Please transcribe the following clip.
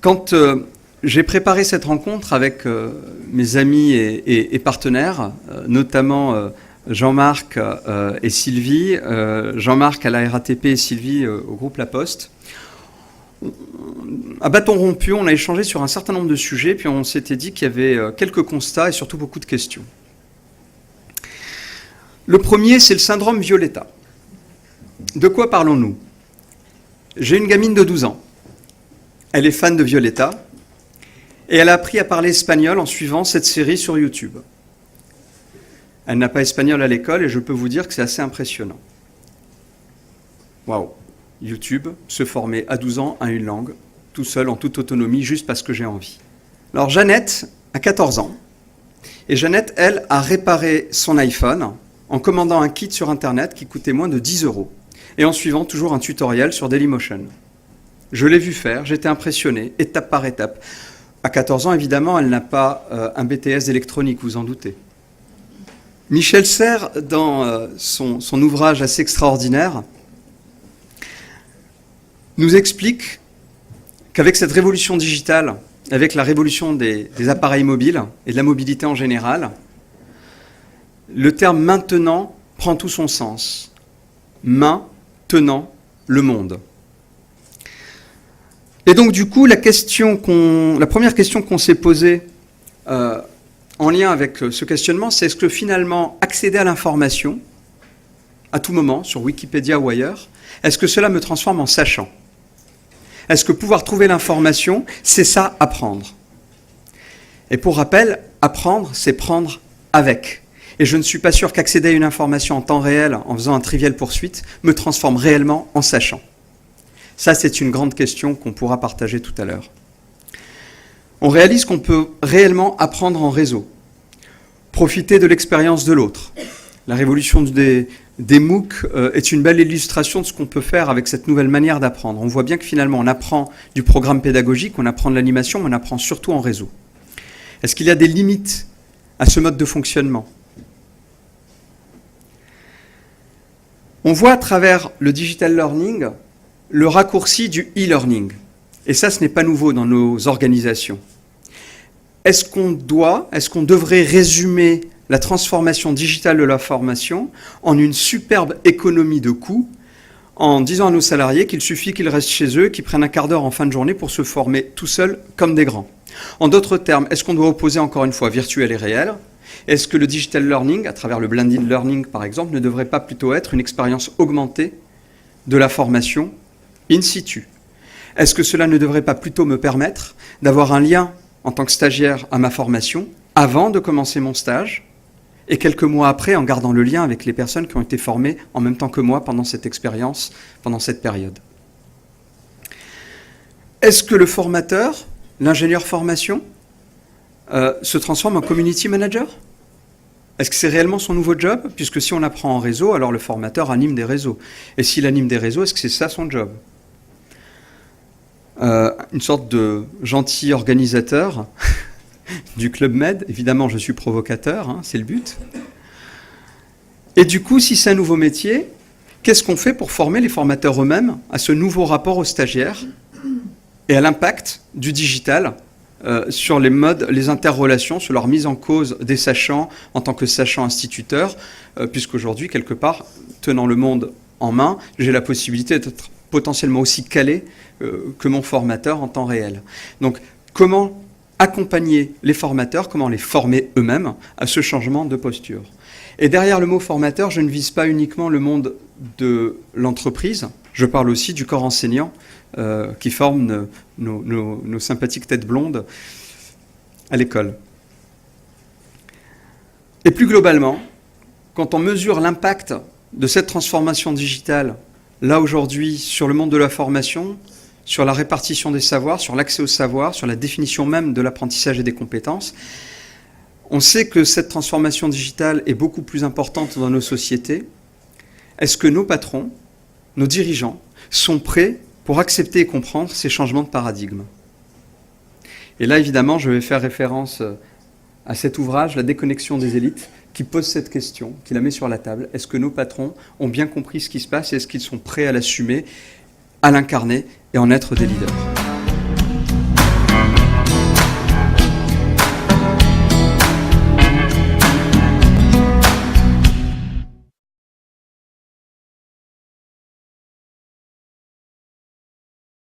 Quand j'ai préparé cette rencontre avec mes amis et partenaires, notamment Jean-Marc et Sylvie, Jean-Marc à la RATP et Sylvie au groupe La Poste, à bâton rompu, on a échangé sur un certain nombre de sujets, puis on s'était dit qu'il y avait quelques constats et surtout beaucoup de questions. Le premier, c'est le syndrome Violetta. De quoi parlons-nous? J'ai une gamine de 12 ans. Elle est fan de Violetta et elle a appris à parler espagnol en suivant cette série sur YouTube. Elle n'a pas espagnol à l'école et je peux vous dire que c'est assez impressionnant. Waouh! YouTube, se former à 12 ans à une langue, tout seul, en toute autonomie, juste parce que j'ai envie. Alors Jeannette a 14 ans et Jeannette, elle, a réparé son iPhone en commandant un kit sur Internet qui coûtait moins de 10 € et en suivant toujours un tutoriel sur Dailymotion. Je l'ai vu faire, j'étais impressionné, étape par étape. À 14 ans, évidemment, elle n'a pas un BTS d'électronique, vous en doutez. Michel Serres, dans son ouvrage assez extraordinaire, nous explique qu'avec cette révolution digitale, avec la révolution des appareils mobiles et de la mobilité en général, le terme « maintenant » prend tout son sens. Maintenant le monde. Et donc, du coup, la première question qu'on s'est posée en lien avec ce questionnement, c'est est-ce que finalement, accéder à l'information, à tout moment, sur Wikipédia ou ailleurs, est-ce que cela me transforme en sachant? Est-ce que pouvoir trouver l'information, c'est ça, apprendre? Et pour rappel, apprendre, c'est prendre avec. Et je ne suis pas sûr qu'accéder à une information en temps réel, en faisant un trivial poursuite, me transforme réellement en sachant. Ça, c'est une grande question qu'on pourra partager tout à l'heure. On réalise qu'on peut réellement apprendre en réseau, profiter de l'expérience de l'autre. La révolution des MOOC est une belle illustration de ce qu'on peut faire avec cette nouvelle manière d'apprendre. On voit bien que finalement, on apprend du programme pédagogique, on apprend de l'animation, mais on apprend surtout en réseau. Est-ce qu'il y a des limites à ce mode de fonctionnement? On voit à travers le digital learning le raccourci du e-learning. Et ça, ce n'est pas nouveau dans nos organisations. Est-ce qu'on devrait résumer la transformation digitale de la formation en une superbe économie de coûts en disant à nos salariés qu'il suffit qu'ils restent chez eux, qu'ils prennent un quart d'heure en fin de journée pour se former tout seuls comme des grands? En d'autres termes, est-ce qu'on doit opposer encore une fois virtuel et réel? Est-ce que le digital learning, à travers le blended learning par exemple, ne devrait pas plutôt être une expérience augmentée de la formation in situ? Est-ce que cela ne devrait pas plutôt me permettre d'avoir un lien en tant que stagiaire à ma formation avant de commencer mon stage et quelques mois après en gardant le lien avec les personnes qui ont été formées en même temps que moi pendant cette expérience, pendant cette période? Est-ce que le formateur, l'ingénieur formation, se transforme en community manager? Est-ce que c'est réellement son nouveau job? Puisque si on apprend en réseau, alors le formateur anime des réseaux. Et s'il anime des réseaux, est-ce que c'est ça son job? Une sorte de gentil organisateur du Club Med. Évidemment, je suis provocateur, hein, c'est le but. Et du coup, si c'est un nouveau métier, qu'est-ce qu'on fait pour former les formateurs eux-mêmes à ce nouveau rapport aux stagiaires et à l'impact du digital sur les modes, les interrelations, sur leur mise en cause des sachants en tant que sachants instituteurs, puisqu'aujourd'hui, quelque part, tenant le monde en main, j'ai la possibilité d'être potentiellement aussi calé que mon formateur en temps réel. Donc, comment accompagner les formateurs, comment les former eux-mêmes à ce changement de posture? Et derrière le mot formateur, je ne vise pas uniquement le monde de l'entreprise, je parle aussi du corps enseignant qui forme nos sympathiques têtes blondes à l'école. Et plus globalement, quand on mesure l'impact de cette transformation digitale, là aujourd'hui, sur le monde de la formation, sur la répartition des savoirs, sur l'accès au savoir, sur la définition même de l'apprentissage et des compétences, on sait que cette transformation digitale est beaucoup plus importante dans nos sociétés. Est-ce que nos patrons, nos dirigeants, sont prêts pour accepter et comprendre ces changements de paradigme? Et là, évidemment, je vais faire référence à cet ouvrage, La déconnexion des élites, qui pose cette question, qui la met sur la table. Est-ce que nos patrons ont bien compris ce qui se passe et est-ce qu'ils sont prêts à l'assumer, à l'incarner et en être des leaders?